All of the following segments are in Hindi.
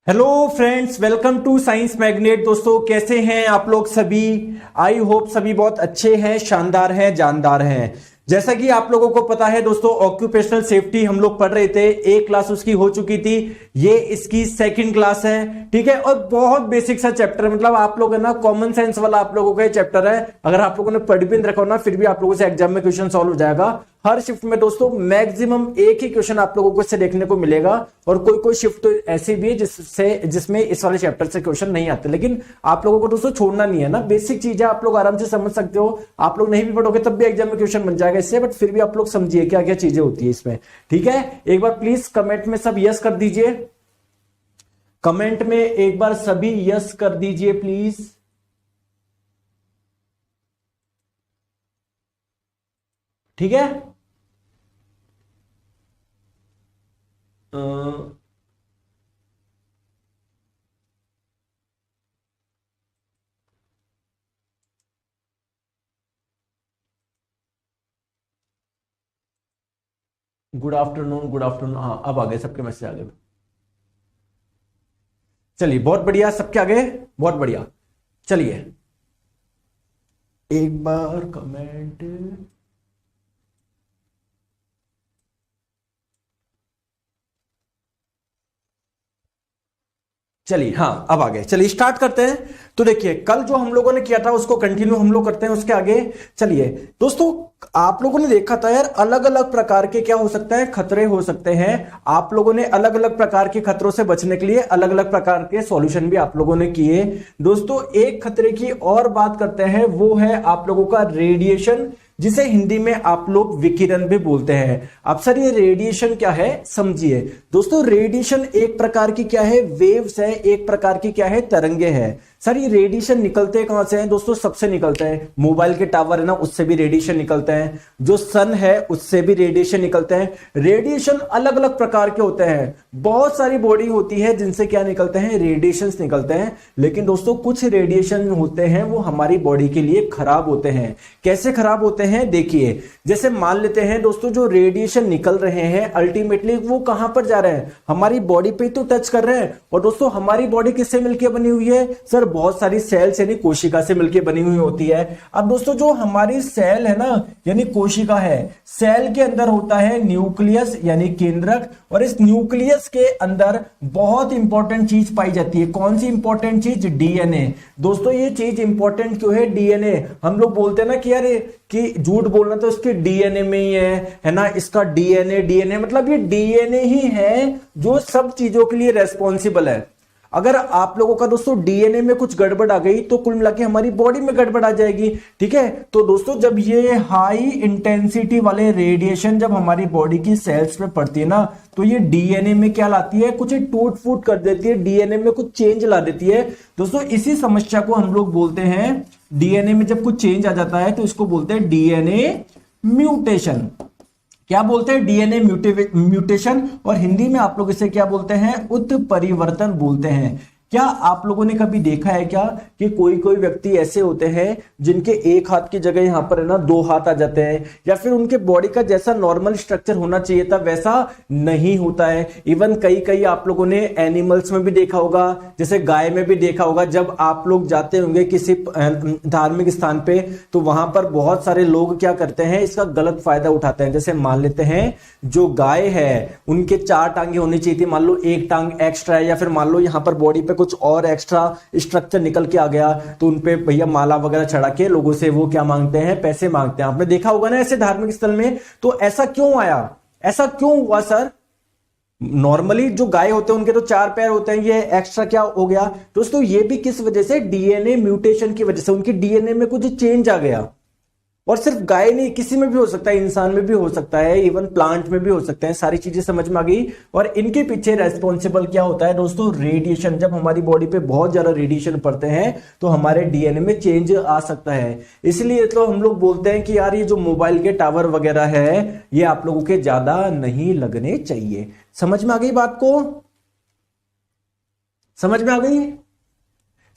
Hello friends, welcome to science magnet. दोस्तों, कैसे हैं आप लोग सभी? आई होप सभी बहुत अच्छे हैं, शानदार हैं, जानदार हैं। जैसा कि आप लोगों को पता है दोस्तों, ऑक्यूपेशनल सेफ्टी हम लोग पढ़ रहे थे। एक क्लास उसकी हो चुकी थी, ये इसकी सेकंड क्लास है, ठीक है। और बहुत बेसिक सा चैप्टर, मतलब आप लोग है ना, कॉमन सेंस वाला आप लोगों का ये चैप्टर है। अगर आप लोगों ने पढ़ भी रखा हो ना, फिर भी आप लोगों से एग्जाम में क्वेश्चन सॉल्व हो जाएगा। हर शिफ्ट में दोस्तों मैक्सिमम एक ही क्वेश्चन आप लोगों को इससे देखने को मिलेगा, और कोई कोई शिफ्ट तो ऐसी भी है जिसमें इस वाले चैप्टर से क्वेश्चन नहीं आते। लेकिन आप लोगों को दोस्तों छोड़ना नहीं है ना, बेसिक चीजें आप लोग आराम से समझ सकते हो। आप लोग नहीं भी पढ़ोगे तब भी एग्जाम में क्वेश्चन बन जाएगा इससे, बट फिर भी आप लोग समझिए क्या क्या चीजें होती है इसमें, ठीक है। एक बार प्लीज कमेंट में सब यस कर दीजिए, कमेंट में एक बार सभी यस कर दीजिए प्लीज। ठीक है। Good afternoon, good afternoon. हाँ, अब आ गए, सबके मैसेज आ गए। चलिए, बहुत बढ़िया, सबके आगे, बहुत बढ़िया। चलिए एक बार कमेंट। चलिए, हाँ अब आ गए। चलिए स्टार्ट करते हैं। तो देखिए, कल जो हम लोगों ने किया था उसको कंटिन्यू हम लोग करते हैं उसके आगे। चलिए दोस्तों, आप लोगों ने देखा था यार, अलग अलग प्रकार के क्या हो सकता है, खतरे हो सकते हैं। आप लोगों ने अलग अलग प्रकार के खतरों से बचने के लिए अलग अलग प्रकार के सॉल्यूशन भी आप लोगों ने किए। दोस्तों, एक खतरे की और बात करते हैं, वो है आप लोगों का रेडिएशन, जिसे हिंदी में आप लोग विकिरण भी बोलते हैं। अब सर ये रेडिएशन क्या है, समझिए दोस्तों। रेडिएशन एक प्रकार की क्या है, वेव्स है, एक प्रकार की क्या है, तरंगे हैं। सर ये रेडिएशन निकलते कहां से हैं दोस्तों? सबसे निकलते हैं, मोबाइल के टावर है ना, उससे भी रेडिएशन निकलते हैं, जो सन है उससे भी रेडिएशन निकलते हैं। रेडिएशन अलग अलग प्रकार के होते हैं, बहुत सारी बॉडी होती है जिनसे क्या निकलते हैं, रेडिएशन निकलते हैं। लेकिन दोस्तों कुछ रेडिएशन होते हैं वो हमारी बॉडी के लिए खराब होते हैं। कैसे खराब होते हैं देखिए, जैसे मान लेते हैं दोस्तों, जो रेडिएशन निकल रहे हैं अल्टीमेटली वो कहां पर जा रहे हैं, हमारी बॉडी पे तो टच कर रहे हैं। और दोस्तों हमारी बॉडी किससे मिलकर बनी हुई है सर? बहुत सारी सेल्स यानी कोशिका से मिलकर बनी हुई होती है। अब दोस्तों जो हमारी सेल है ना, यानी कोशिका है, सेल के अंदर होता है न्यूक्लियस यानी केंद्रक, और इस न्यूक्लियस के अंदर बहुत इंपॉर्टेंट चीज पाई जाती है। कौन सी इंपॉर्टेंट चीज? डीएनए। दोस्तों ये चीज इंपॉर्टेंट क्यों है? डीएनए। हम लोग बोलते हैं ना कि यार कि झूठ बोलना तो इसके डीएनए में ही है ना, इसका डीएनए मतलब ये डीएनए ही है जो सब चीजों के लिए रेस्पॉन्सिबल है। अगर आप लोगों का दोस्तों डीएनए में कुछ गड़बड़ आ गई तो कुल मिला के हमारी बॉडी में गड़बड़ आ जाएगी, ठीक है। तो दोस्तों जब ये हाई इंटेंसिटी वाले रेडिएशन जब हमारी बॉडी की सेल्स पे पड़ती है ना, तो ये डीएनए में क्या लाती है, कुछ टूट फूट कर देती है, डीएनए में कुछ चेंज ला देती है। दोस्तों इसी समस्या को हम लोग बोलते हैं, डीएनए में जब कुछ चेंज आ जाता है तो इसको बोलते हैं डीएनए म्यूटेशन। क्या बोलते हैं? DNA mutation. और हिंदी में आप लोग इसे क्या बोलते हैं? उत्परिवर्तन बोलते हैं। क्या आप लोगों ने कभी देखा है क्या कि कोई कोई व्यक्ति ऐसे होते हैं जिनके एक हाथ की जगह यहां पर है ना दो हाथ आ जाते हैं, या फिर उनके बॉडी का जैसा नॉर्मल स्ट्रक्चर होना चाहिए था वैसा नहीं होता है। इवन कई कई आप लोगों ने एनिमल्स में भी देखा होगा, जैसे गाय में भी देखा होगा। जब आप लोग जाते होंगे किसी धार्मिक स्थान पे, तो वहां पर बहुत सारे लोग क्या करते हैं, इसका गलत फायदा उठाते हैं। जैसे मान लेते हैं जो गाय है उनके 4 टांगे होनी चाहिए थी, मान लो 1 टांग एक्स्ट्रा है, या फिर मान लो यहां पर बॉडी पे कुछ और एक्स्ट्रा स्ट्रक्चर निकल के आ गया, तो उनपे भैया माला वगैरह चढ़ा के लोगों से वो क्या मांगते हैं, पैसे मांगते हैं। आपने देखा होगा ना ऐसे धार्मिक स्थल में। तो ऐसा क्यों आया, ऐसा क्यों हुआ सर? नॉर्मली जो गाय होते हैं उनके तो 4 पैर होते हैं, ये एक्स्ट्रा क्या हो गया दोस्तों? ये भी किस वजह से? डीएनए म्यूटेशन की वजह से, उनकी डीएनए में कुछ चेंज आ गया। और सिर्फ गाय नहीं, किसी में भी हो सकता है, इंसान में भी हो सकता है, इवन प्लांट में भी हो सकते हैं। सारी चीजें समझ में आ गई। और इनके पीछे रेस्पॉन्सिबल क्या होता है दोस्तों? रेडिएशन। जब हमारी बॉडी पे बहुत ज्यादा रेडिएशन पड़ते हैं तो हमारे डीएनए में चेंज आ सकता है। इसलिए तो हम लोग बोलते हैं कि यार ये जो मोबाइल के टावर वगैरह है ये आप लोगों के ज्यादा नहीं लगने चाहिए। समझ में आ गई बात को? समझ में आ गई?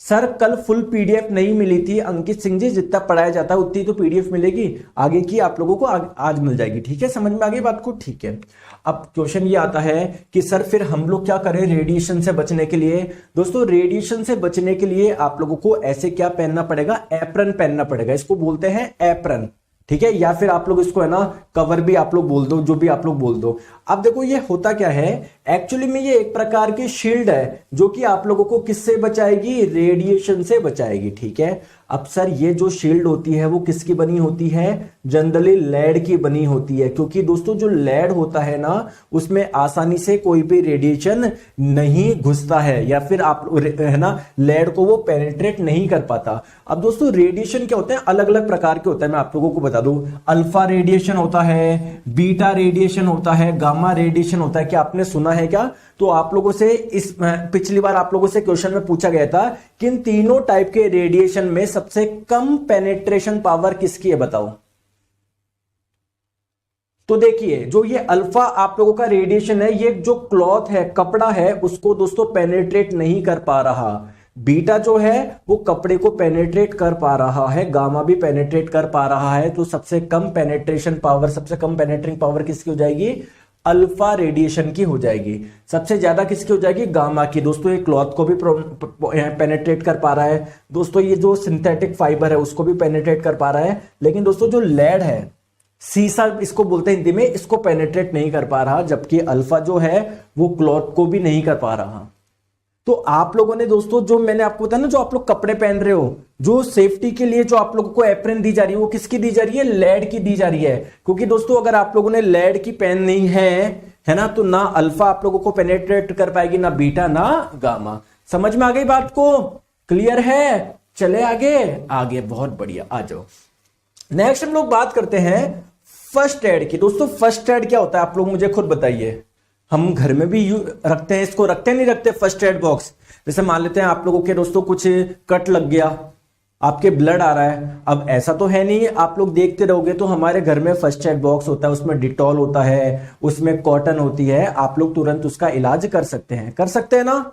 सर कल फुल पीडीएफ नहीं मिली थी अंकित सिंह जी, जितना पढ़ाया जाता है उतनी तो पीडीएफ मिलेगी, आगे की आप लोगों को आज मिल जाएगी। ठीक है, समझ में आ गई बात को? ठीक है। अब क्वेश्चन ये आता है कि सर फिर हम लोग क्या करें रेडिएशन से बचने के लिए? दोस्तों रेडिएशन से बचने के लिए आप लोगों को ऐसे क्या पहनना पड़ेगा? एप्रन पहनना पड़ेगा, इसको बोलते हैं एप्रन। ठीक है, या फिर आप लोग इसको है ना कवर भी आप लोग बोल दो, जो भी आप लोग बोल दो। अब देखो ये होता क्या है, एक्चुअली में ये एक प्रकार की शील्ड है जो कि आप लोगों को किससे बचाएगी? रेडिएशन से बचाएगी। ठीक है, अब सर ये जो शील्ड होती है वो किसकी बनी होती है? जनरली लेड की बनी होती है, क्योंकि दोस्तों जो लेड होता है ना उसमें आसानी से कोई भी रेडिएशन नहीं घुसता है, या फिर आप है ना लेड को वो पेनिट्रेट नहीं कर पाता। अब दोस्तों रेडिएशन क्या होते हैं? अलग अलग प्रकार के होते हैं, मैं आप लोगों को बता दूं। अल्फा रेडिएशन होता है, बीटा रेडिएशन होता है, गामा रेडिएशन होता है। क्या आपने सुना है क्या? तो आप लोगों से इस पिछली बार आप लोगों से क्वेश्चन में पूछा गया था कि इन तीनों टाइप के रेडिएशन में सबसे कम पेनिट्रेशन पावर किसकी है, बताओ। तो देखिए जो ये अल्फा आप लोगों का रेडिएशन है, ये जो क्लॉथ है, कपड़ा है, उसको दोस्तों पेनिट्रेट नहीं कर पा रहा। बीटा जो है वो कपड़े को पेनिट्रेट कर पा रहा है, गामा भी पेनिट्रेट कर पा रहा है। तो सबसे कम पेनिट्रेशन पावर, सबसे कम पेनिट्रेटिंग पावर किसकी हो जाएगी? अल्फा रेडिएशन की हो जाएगी। सबसे ज्यादा किसकी हो जाएगी? गामा की। दोस्तों ये क्लॉथ को भी पेनिट्रेट कर पा रहा है, दोस्तों ये जो सिंथेटिक फाइबर है उसको भी पेनिट्रेट कर पा रहा है, लेकिन दोस्तों जो लेड है, सीसा इसको बोलते हैं हिंदी में, इसको पेनिट्रेट नहीं कर पा रहा, जबकि अल्फा जो है वो क्लॉथ को भी नहीं कर पा रहा। तो आप लोगों ने दोस्तों जो मैंने आपको बताया ना, जो आप लोग कपड़े पहन रहे हो, जो सेफ्टी के लिए जो आप लोगों को एप्रन दी जा रही है, वो किसकी दी जा रही है? लेड की दी जा रही है। क्योंकि दोस्तों अगर आप लोगों ने लेड की पहननी है ना, तो ना अल्फा आप लोगों को पेनिट्रेट कर पाएगी, ना बीटा, ना गामा। समझ में आ गई बात को? क्लियर है? चले आगे आगे, बहुत बढ़िया, आ जाओ। नेक्स्ट हम लोग बात करते हैं फर्स्ट एड की। दोस्तों फर्स्ट एड क्या होता है आप लोग मुझे खुद बताइए। हम घर में भी रखते हैं इसको, रखते नहीं रखते फर्स्ट एड बॉक्स? जैसे मान लेते हैं आप लोगों के दोस्तों कुछ कट लग गया, आपके ब्लड आ रहा है। अब ऐसा तो है नहीं, आप लोग देखते रहोगे तो हमारे घर में फर्स्ट एड बॉक्स होता है, उसमें डिटॉल होता है, उसमें कॉटन होती है, आप लोग तुरंत उसका इलाज कर सकते हैं। कर सकते हैं ना?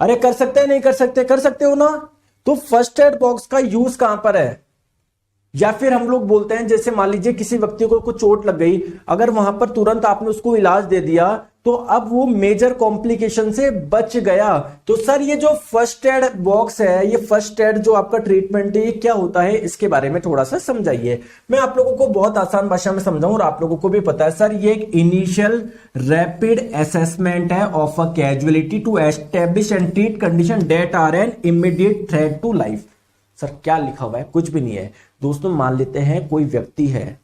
अरे कर सकते हैं, नहीं कर सकते? कर सकते हो ना? तो फर्स्ट एड बॉक्स का यूज कहां पर है? या फिर हम लोग बोलते हैं जैसे मान लीजिए किसी व्यक्ति को कुछ चोट लग गई, अगर वहां पर तुरंत आपने उसको इलाज दे दिया तो अब वो मेजर कॉम्प्लिकेशन से बच गया। तो सर ये जो फर्स्ट एड बॉक्स है, ये फर्स्ट एड जो आपका ट्रीटमेंट है, ये क्या होता है, इसके बारे में थोड़ा सा समझाइए। मैं आप लोगों को बहुत आसान भाषा में समझाऊं, और आप लोगों को भी पता है सर, ये एक इनिशियल रैपिड असेसमेंट है of a casualty to establish and treat condition that are an immediate threat to life. Sir क्या लिखा हुआ है? कुछ भी नहीं है दोस्तों। मान लेते हैं कोई व्यक्ति है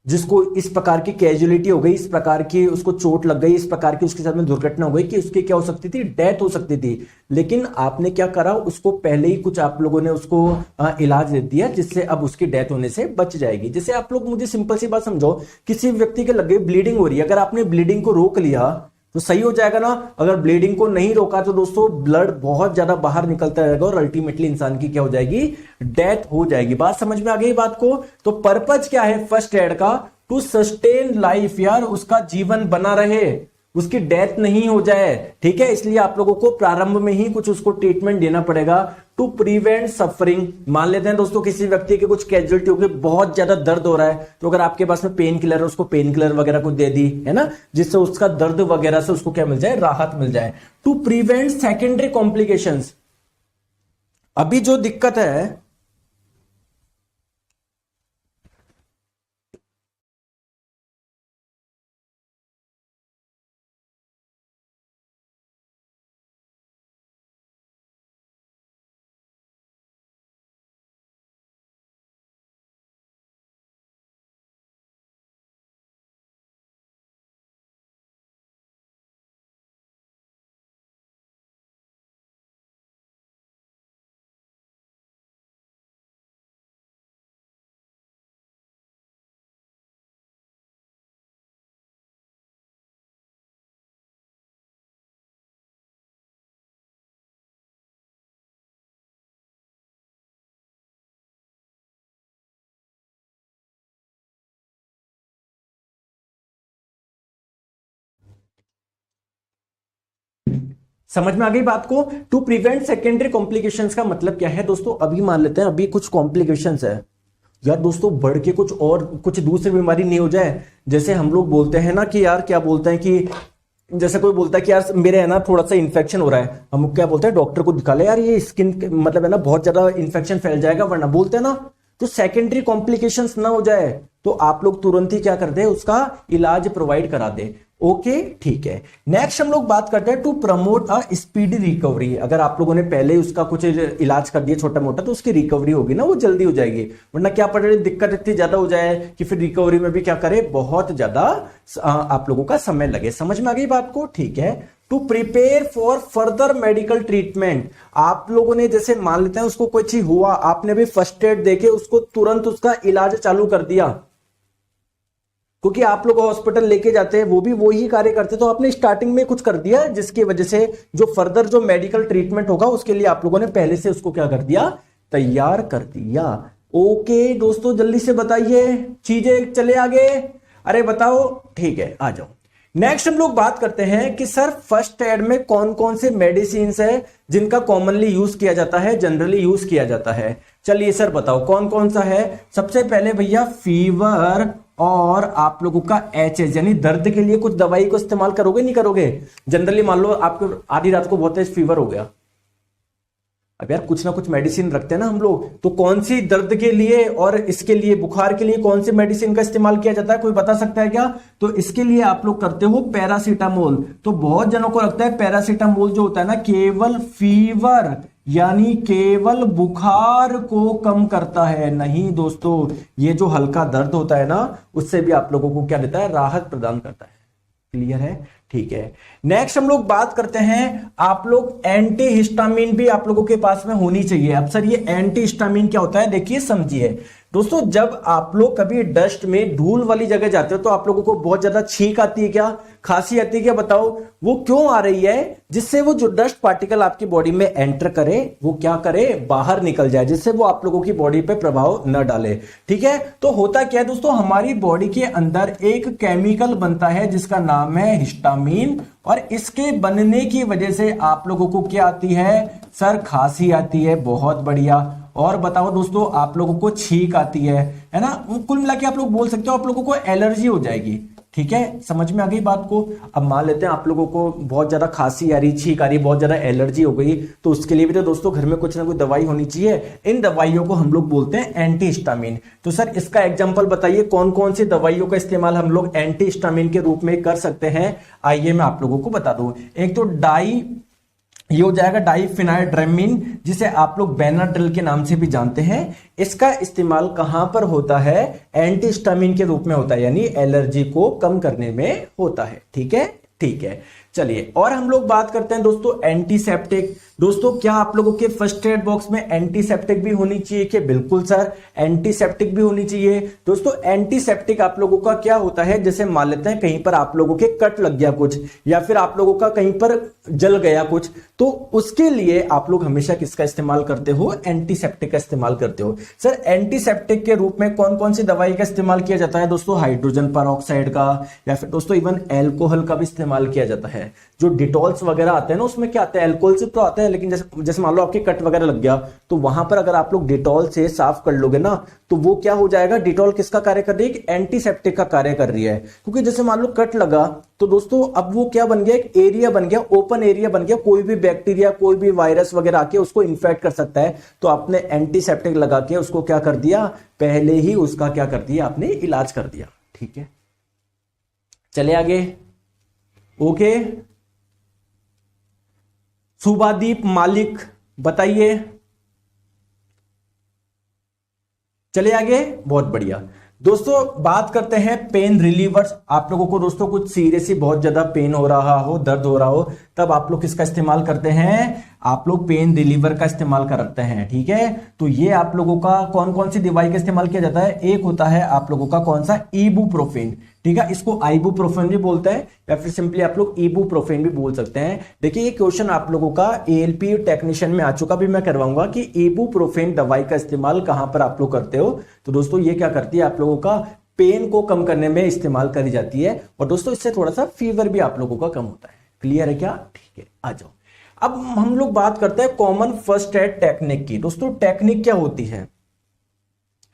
जिसको इस प्रकार की कैजुअलिटी हो गई, इस प्रकार की उसको चोट लग गई, इस प्रकार की उसके साथ में दुर्घटना हो गई कि उसकी क्या हो सकती थी? डेथ हो सकती थी। लेकिन आपने क्या करा, उसको पहले ही कुछ आप लोगों ने उसको इलाज दे दिया, जिससे अब उसकी डेथ होने से बच जाएगी। जैसे आप लोग मुझे सिंपल सी बात समझो, किसी व्यक्ति के लग गई, ब्लीडिंग हो रही है, अगर आपने ब्लीडिंग को रोक लिया तो सही हो जाएगा ना। अगर ब्लीडिंग को नहीं रोका तो दोस्तों ब्लड बहुत ज्यादा बाहर निकलता रहेगा और अल्टीमेटली इंसान की क्या हो जाएगी? डेथ हो जाएगी। बात समझ में आ गई बात को? तो पर्पज क्या है फर्स्ट एड का? टू सस्टेन लाइफ, यार उसका जीवन बना रहे, उसकी डेथ नहीं हो जाए। ठीक है, इसलिए आप लोगों को प्रारंभ में ही कुछ उसको ट्रीटमेंट देना पड़ेगा टू प्रिवेंट सफरिंग। मान लेते हैं दोस्तों किसी व्यक्ति के कुछ कैजुअलिटी हो गई, बहुत ज्यादा दर्द हो रहा है, तो अगर आपके पास में पेन किलर है, उसको पेन किलर वगैरह कुछ दे दी है ना, जिससे उसका दर्द वगैरह से उसको क्या मिल जाए? राहत मिल जाए। To prevent secondary complications. अभी जो दिक्कत है समझ में आ गई बात को। टू प्रिवेंट सेकेंडरी कॉम्प्लिकेशंस का मतलब क्या है दोस्तों, अभी मान लेते हैं अभी कुछ कॉम्प्लिकेशंस है यार दोस्तों, बढ़ के कुछ और कुछ दूसरी बीमारी नहीं हो जाए। जैसे हम लोग बोलते हैं ना कि यार क्या बोलते हैं कि जैसे कोई बोलता है कि यार मेरे है ना थोड़ा सा इन्फेक्शन हो रहा है, हम क्या बोलते हैं डॉक्टर को दिखा ले यार, ये स्किन मतलब है ना बहुत ज्यादा इन्फेक्शन फैल जाएगा, वरना बोलते हैं ना तो सेकेंडरी कॉम्प्लिकेशंस ना हो जाए तो आप लोग तुरंत ही क्या कर दे, उसका इलाज प्रोवाइड करा दे। ओके ठीक है। नेक्स्ट हम लोग बात करते हैं to promote a speedy recovery. अगर आप लोगों ने पहले उसका कुछ इलाज कर दिया छोटा मोटा तो उसकी रिकवरी होगी ना वो जल्दी हो जाएगी, वरना क्या पड़े दिक्कत इतनी ज्यादा हो जाए कि फिर रिकवरी में भी क्या करे बहुत ज्यादा आप लोगों का समय लगे। समझ में आ गई बात को, ठीक है। To prepare for further medical treatment, आप लोगों ने जैसे मान लेते हैं उसको कोई चीज हुआ, आपने भी फर्स्ट एड देके उसको तुरंत उसका इलाज चालू कर दिया, क्योंकि आप लोग हॉस्पिटल लेके जाते हैं वो भी वही कार्य करते, तो आपने स्टार्टिंग में कुछ कर दिया जिसकी वजह से जो फर्दर जो मेडिकल ट्रीटमेंट होगा उसके लिए आप लोगों ने पहले से उसको क्या कर दिया, तैयार कर दिया। ओके दोस्तों जल्दी से बताइए चीजें, चले आगे, अरे बताओ, ठीक है आ जाओ। नेक्स्ट हम लोग बात करते हैं कि सर फर्स्ट एड में कौन कौन से मेडिसिन है जिनका कॉमनली यूज किया जाता है, जनरली यूज किया जाता है। चलिए सर बताओ कौन कौन सा है। सबसे पहले भैया फीवर और आप लोगों का एचएस यानी दर्द के लिए कुछ दवाई को इस्तेमाल करोगे नहीं करोगे। जनरली मान लो आपको आधी रात को बहुत तेज फीवर हो गया, अब यार कुछ ना कुछ मेडिसिन रखते हैं ना हम लोग, तो कौन सी दर्द के लिए और इसके लिए बुखार के लिए कौन सी मेडिसिन का इस्तेमाल किया जाता है, कोई बता सकता है क्या। तो इसके लिए आप लोग करते हो पैरासीटामोल। तो बहुत जनों को लगता है पैरासीटामोल जो होता है ना केवल फीवर यानी केवल बुखार को कम करता है, नहीं दोस्तों, ये जो हल्का दर्द होता है ना उससे भी आप लोगों को क्या देता है, राहत प्रदान करता है। क्लियर है, ठीक है। नेक्स्ट हम लोग बात करते हैं, आप लोग एंटी हिस्टामिन भी आप लोगों के पास में होनी चाहिए। अब सर ये एंटी हिस्टामिन क्या होता है, देखिए समझिए दोस्तों, जब आप लोग कभी डस्ट में धूल वाली जगह जाते हो तो आप लोगों को बहुत ज्यादा छींक आती है क्या, खांसी आती है क्या, बताओ वो क्यों आ रही है, जिससे वो जो डस्ट पार्टिकल आपकी बॉडी में एंटर करे वो क्या करे, बाहर निकल जाए, जिससे वो आप लोगों की बॉडी पे प्रभाव न डाले। ठीक है, तो होता क्या है दोस्तों, हमारी बॉडी के अंदर एक केमिकल बनता है जिसका नाम है हिस्टामिन, और इसके बनने की वजह से आप लोगों को क्या आती है, सर खांसी आती है। बहुत बढ़िया। और बताओ दोस्तों, आप लोगों को छींक आती है ना। कुल मिला के आप लोग बोल सकते हो आप लोगों को एलर्जी हो जाएगी। ठीक है, समझ में आ गई बात को। अब मान लेते हैं आप लोगों को बहुत ज्यादा खांसी आ रही, छींक आ रही, बहुत ज्यादा एलर्जी हो गई, तो उसके लिए भी तो दोस्तों घर में कुछ ना कुछ दवाई होनी चाहिए। इन दवाइयों को हम लोग बोलते हैं एंटी हिस्टामिन। तो सर इसका एग्जांपल बताइए, कौन कौन सी दवाइयों का इस्तेमाल हम लोग एंटी हिस्टामिन के रूप में कर सकते हैं। आइए मैं आप लोगों को बता दूं। एक तो ये हो जाएगा डाइफेनाइड्रामिन, जिसे आप लोग बेनाड्रिल के नाम से भी जानते हैं। इसका इस्तेमाल कहां पर होता है, एंटी हिस्टामिन के रूप में होता है, यानी एलर्जी को कम करने में होता है। ठीक है, ठीक है। चलिए और हम लोग बात करते हैं दोस्तों एंटीसेप्टिक। दोस्तों क्या आप लोगों के फर्स्ट एड बॉक्स में एंटीसेप्टिक भी होनी चाहिए कि, बिल्कुल सर एंटीसेप्टिक भी होनी चाहिए। दोस्तों एंटीसेप्टिक आप लोगों का क्या होता है, जैसे मान लेते हैं कहीं पर आप लोगों के कट लग गया कुछ, या फिर आप लोगों का कहीं पर जल गया कुछ, तो उसके लिए आप लोग हमेशा किसका इस्तेमाल करते हो, एंटीसेप्टिक का इस्तेमाल करते हो। सर एंटीसेप्टिक के रूप में कौन कौन सी दवाई का इस्तेमाल किया जाता है दोस्तों, हाइड्रोजन पेरोक्साइड का, या फिर दोस्तों इवन एल्कोहल का भी इस्तेमाल किया जाता है। जो डिटॉल्स वगैरह आते हैं ना उसमें क्या आता है, अल्कोहल से तो आता है, लेकिन जैसे मान लो आपके कट वगैरह लग गया तो वहां पर अगर आप लोग डिटॉल से साफ कर लोगे ना तो वो क्या हो जाएगा, डिटॉल किसका कार्य कर रही है, एंटीसेप्टिक का कार्य कर रही है। क्योंकि जैसे मान लो कट लगा तो दोस्तों अब वो क्या बन गया, एक एरिया बन गया, ओपन एरिया बन गया, कोई भी बैक्टीरिया कोई भी वायरस वगैरह आके उसको इन्फेक्ट कर सकता है। तो आपने एंटीसेप्टिक लगा के उसको क्या कर दिया, पहले ही उसका क्या कर दिया, आपने इलाज कर दिया। ठीक है, चले आगे। ओके, शुभादीप मालिक बताइए, चले आगे। बहुत बढ़िया दोस्तों, बात करते हैं पेन रिलीवर्स। आप लोगों को दोस्तों कुछ सीरियस ही बहुत ज्यादा पेन हो रहा हो, दर्द हो रहा हो, तब आप लोग किसका इस्तेमाल करते हैं, आप लोग पेन रिलीवर का इस्तेमाल करते हैं। ठीक है, तो ये आप लोगों का कौन कौन सी दवाई का इस्तेमाल किया जाता है, एक होता है आप लोगों का कौन सा, इबुप्रोफेन। ठीक है, इसको आइबुप्रोफेन भी बोलते हैं या फिर सिंपली आप लोग इबुप्रोफेन भी बोल सकते हैं। देखिए ये क्वेश्चन आप लोगों का एएलपी टेक्नीशियन में आ चुका, भी मैं करवाऊंगा कि इबुप्रोफेन दवाई का इस्तेमाल कहां पर आप लोग करते हो। तो दोस्तों ये क्या करती है, आप लोगों का पेन को कम करने में इस्तेमाल करी जाती है, और दोस्तों इससे थोड़ा सा फीवर भी आप लोगों का कम होता है। क्लियर है क्या, ठीक है, आ जाओ। अब हम लोग बात करते हैं कॉमन फर्स्ट एड टेक्निक की। दोस्तों टेक्निक क्या होती है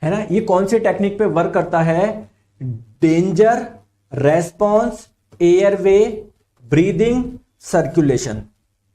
ना, ये कौन सी टेक्निक पे वर्क करता है? Danger, response, airway, breathing, circulation.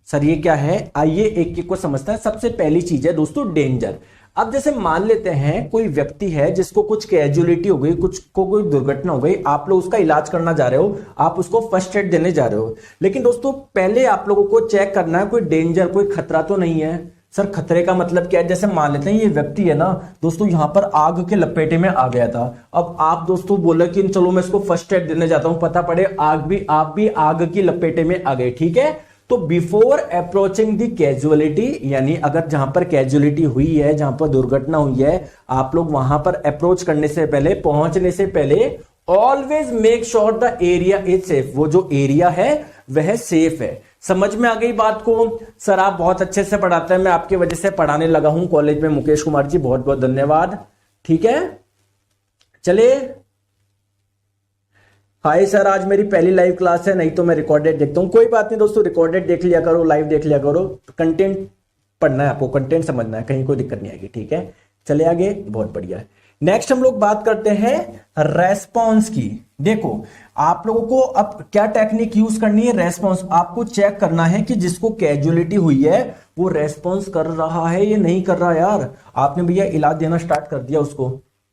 Sir ये क्या है, आइए एक एक को समझते हैं। सबसे पहली चीज है दोस्तों डेंजर। अब जैसे मान लेते हैं कोई व्यक्ति है जिसको कुछ कैजुअलिटी हो गई, कुछ को कोई दुर्घटना हो गई, आप लोग उसका इलाज करना जा रहे हो, आप उसको फर्स्ट एड देने जा रहे हो, लेकिन दोस्तों पहले आप लोगों को चेक करना है कोई डेंजर, कोई खतरा तो नहीं है। सर खतरे का मतलब क्या है? जैसे मान लेते हैं ये व्यक्ति है ना दोस्तों, यहां पर आग के लपेटे में आ गया था। अब आप दोस्तों बोले कि चलो मैं इसको फर्स्ट एड देने जाता हूं, पता पड़े आप भी आग की लपेटे में आ गए, ठीक है? तो बिफोर अप्रोचिंग द कैजुअलिटी, यानी अगर जहां पर कैजुअलिटी हुई है, जहां पर दुर्घटना हुई है, आप लोग वहां पर अप्रोच करने से पहले, पहुंचने से पहले always make sure the area is safe. वो जो एरिया है वह सेफ है। समझ में आ गई बात को? सर आप बहुत अच्छे से पढ़ाते हैं, मैं आपकी वजह से पढ़ाने लगा हूं कॉलेज में। मुकेश कुमार जी बहुत बहुत धन्यवाद। ठीक है, चलिए। हाय सर, आज मेरी पहली लाइव क्लास है, नहीं तो मैं रिकॉर्डेड देखता हूं। कोई बात नहीं दोस्तों, रिकॉर्डेड देख लिया करो, लाइव देख लिया करो। कंटेंट पढ़ना है आपको, कंटेंट समझना है, कहीं कोई दिक्कत नहीं आएगी। ठीक है, चले आगे, बहुत बढ़िया है। नेक्स्ट हम लोग बात करते हैं रेस्पॉन्स की। देखो आप लोगों को अब क्या टेक्निक यूज करनी है? रेस्पॉन्स। आपको चेक करना है कि जिसको कैजुअलिटी हुई है वो रेस्पॉन्स कर रहा है या नहीं कर रहा। यार आपने भैया इलाज देना स्टार्ट कर दिया, उसको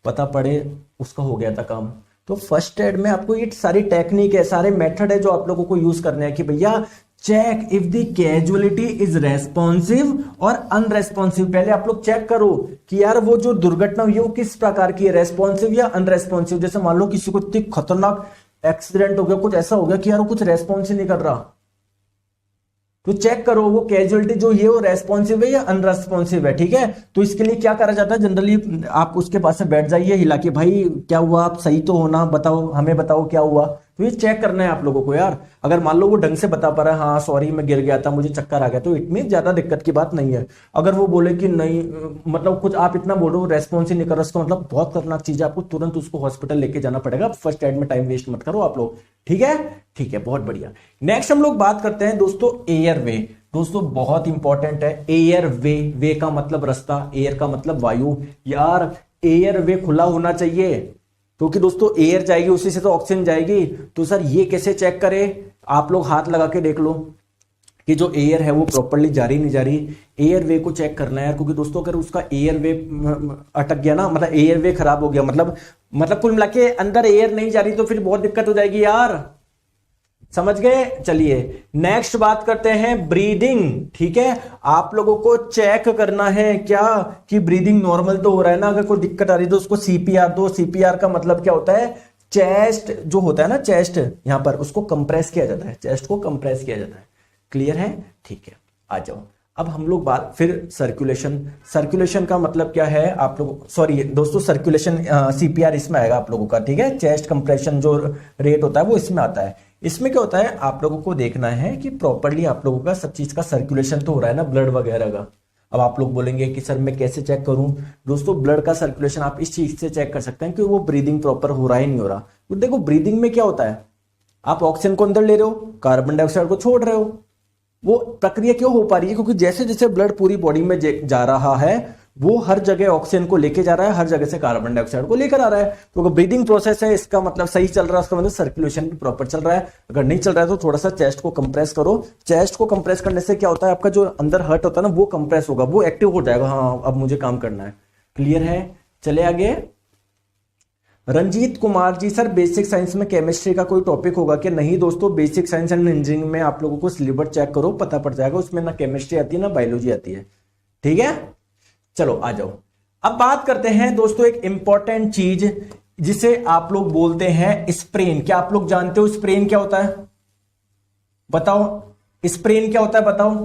पता पड़े उसका हो गया था काम। तो फर्स्ट एड में आपको ये सारी टेक्निक है, सारे मेथड है जो आप लोगों को यूज करने हैं कि भैया check if the casualty is responsive और अनरेस्पॉन्सिव। पहले आप लोग चेक करो कि यार वो जो दुर्घटना हुई है वो किस प्रकार की है, रेस्पॉन्सिव या अनरेस्पॉन्सिव। जैसे मान लो किसी को इतनी खतरनाक एक्सीडेंट हो गया, कुछ ऐसा हो गया कि यार वो कुछ रेस्पॉन्स ही नहीं कर रहा, तो चेक करो वो कैजुअलिटी जो ये वो रेस्पॉन्सिव है या अनरेस्पॉन्सिव है। ठीक है, तो इसके लिए क्या करा जाता है? जनरली आप उसके पास से बैठ जाइए हिला के, भाई क्या हुआ, आप सही तो हो ना, बताओ हमें, बताओ क्या हुआ। तो ये चेक करना है आप लोगों को यार। अगर मान लो वो ढंग से बता पा रहा है, हाँ सॉरी मैं गिर गया था, मुझे चक्कर आ गया, तो इट मीन ज्यादा दिक्कत की बात नहीं है। अगर वो बोले कि नहीं, मतलब कुछ आप इतना बोल रहे हो रेस्पॉन्स ही नहीं कर रहा, उसका मतलब बहुत खतरनाक चीज है, आपको तुरंत उसको हॉस्पिटल लेके जाना पड़ेगा। फर्स्ट एड में टाइम वेस्ट मत करो आप लोग। ठीक है, ठीक है, बहुत बढ़िया। नेक्स्ट हम लोग बात करते हैं दोस्तों एयरवे। दोस्तों बहुत इंपॉर्टेंट है एयर वे। वे का मतलब रास्ता, एयर का मतलब वायु। यार एयर वे खुला होना चाहिए, क्योंकि दोस्तों एयर जाएगी उसी से तो ऑक्सीजन जाएगी। तो सर ये कैसे चेक करें? आप लोग हाथ लगा के देख लो कि जो एयर है वो प्रॉपर्ली जा रही नहीं जा रही। एयर वे को चेक करना है यार, क्योंकि दोस्तों अगर उसका एयर वे अटक गया ना, मतलब एयर वे खराब हो गया, मतलब कुल मिला के अंदर एयर नहीं जा रही, तो फिर बहुत दिक्कत हो जाएगी यार। समझ गए? चलिए नेक्स्ट बात करते हैं ब्रीदिंग। ठीक है, आप लोगों को चेक करना है क्या कि ब्रीदिंग नॉर्मल तो हो रहा है ना। अगर कोई दिक्कत आ रही है तो उसको सीपीआर दो। सीपीआर का मतलब क्या होता है? चेस्ट जो होता है ना, चेस्ट यहां पर उसको कंप्रेस किया जाता है, चेस्ट को कंप्रेस किया जाता है। क्लियर है? ठीक है, आ जाओ। अब हम लोग बात फिर सर्कुलेशन। सर्कुलेशन का मतलब क्या है आप लोग, सॉरी दोस्तों सर्कुलेशन सीपीआर इसमें आएगा आप लोगों का। ठीक है, चेस्ट कंप्रेशन जो रेट होता है वो इसमें आता है। इसमें क्या होता है, आप लोगों को देखना है कि प्रॉपर्ली आप लोगों का सब चीज का सर्कुलेशन तो हो रहा है ना, ब्लड वगैरह का। अब आप लोग बोलेंगे कि सर मैं कैसे चेक करूं? दोस्तों ब्लड का सर्कुलेशन आप इस चीज से चेक कर सकते हैं कि वो ब्रीदिंग प्रॉपर हो रहा है नहीं हो रहा। तो देखो ब्रीदिंग में क्या होता है, आप ऑक्सीजन को अंदर ले रहे हो, कार्बन डाइऑक्साइड को छोड़ रहे हो। वो प्रक्रिया क्यों हो पा रही है? क्योंकि जैसे जैसे ब्लड पूरी बॉडी में जा रहा है वो हर जगह ऑक्सीजन को लेके जा रहा है, हर जगह से कार्बन डाइऑक्साइड को लेकर आ रहा है। तो ब्रीदिंग प्रोसेस है, इसका मतलब सही चल रहा है, उसका मतलब सर्कुलेशन भी प्रॉपर चल रहा है। अगर नहीं चल रहा है तो थोड़ा सा चेस्ट को कंप्रेस करो। चेस्ट को कंप्रेस करने से क्या होता है, आपका जो अंदर हर्ट होता है ना वो कंप्रेस होगा, वो एक्टिव हो जाएगा। हाँ अब मुझे काम करना है। क्लियर है? चले आगे। Ranjit Kumar ji, sir basic science में केमिस्ट्री का कोई टॉपिक होगा क्या? नहीं दोस्तों, बेसिक साइंस एंड इंजीनियरिंग में आप लोगों को सिलेबस चेक करो, पता पड़ जाएगा। उसमें ना केमिस्ट्री आती है ना बायोलॉजी आती है। ठीक है, चलो आ जाओ। अब बात करते हैं दोस्तों एक इंपॉर्टेंट चीज जिसे आप लोग बोलते हैं स्प्रेन। क्या आप लोग जानते हो स्प्रेन क्या होता है? बताओ स्प्रेन क्या होता है, बताओ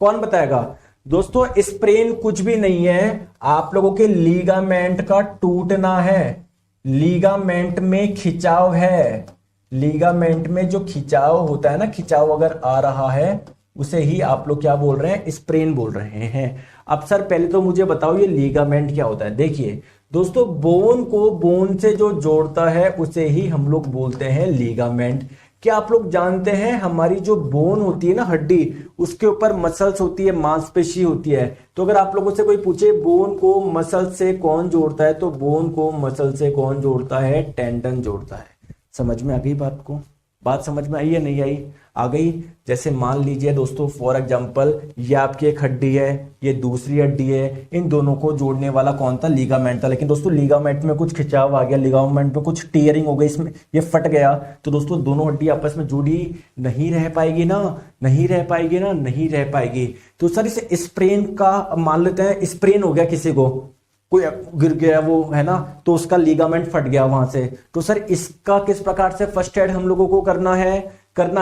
कौन बताएगा? दोस्तों स्प्रेन कुछ भी नहीं है, आप लोगों के लीगामेंट का टूटना है। लीगामेंट में खिंचाव है। लीगामेंट में जो खिंचाव होता है ना, खिंचाव अगर आ रहा है उसे ही आप लोग क्या बोल रहे हैं? स्प्रेन बोल रहे हैं। अब सर पहले तो मुझे बताओ ये लीगामेंट क्या होता है। देखिए दोस्तों, बोन को बोन से जो जोड़ता है उसे ही हम लोग बोलते हैं लीगामेंट। क्या आप लोग जानते हैं हमारी जो बोन होती है ना, हड्डी, उसके ऊपर मसल्स होती है, मांसपेशी होती है। तो अगर आप लोगों से कोई पूछे बोन को मसल से कौन जोड़ता है, तो बोन को मसल से कौन जोड़ता है, टेंडन जोड़ता है। समझ में आ गई बात को? बात समझ में आई या नहीं आई? आ गई। जैसे मान लीजिए दोस्तों फॉर एग्जांपल ये आपकी एक हड्डी है, ये दूसरी हड्डी है, इन दोनों को जोड़ने वाला कौन था, लिगामेंट था। लेकिन दोस्तों लिगामेंट में कुछ खिंचाव आ गया, लिगामेंट में कुछ टीयरिंग हो गई, इसमें ये फट गया, तो दोस्तों दोनों हड्डी आपस में जुड़ी नहीं रह पाएगी ना, नहीं रह पाएगी ना, नहीं रह पाएगी। तो सर इसे स्प्रेन का मान लेते हैं, स्प्रेन हो गया, किसी को कोई गिर गया वो है ना, तो उसका लिगामेंट फट गया वहां से। तो सर इसका किस प्रकार से फर्स्ट एड हम लोगों को करना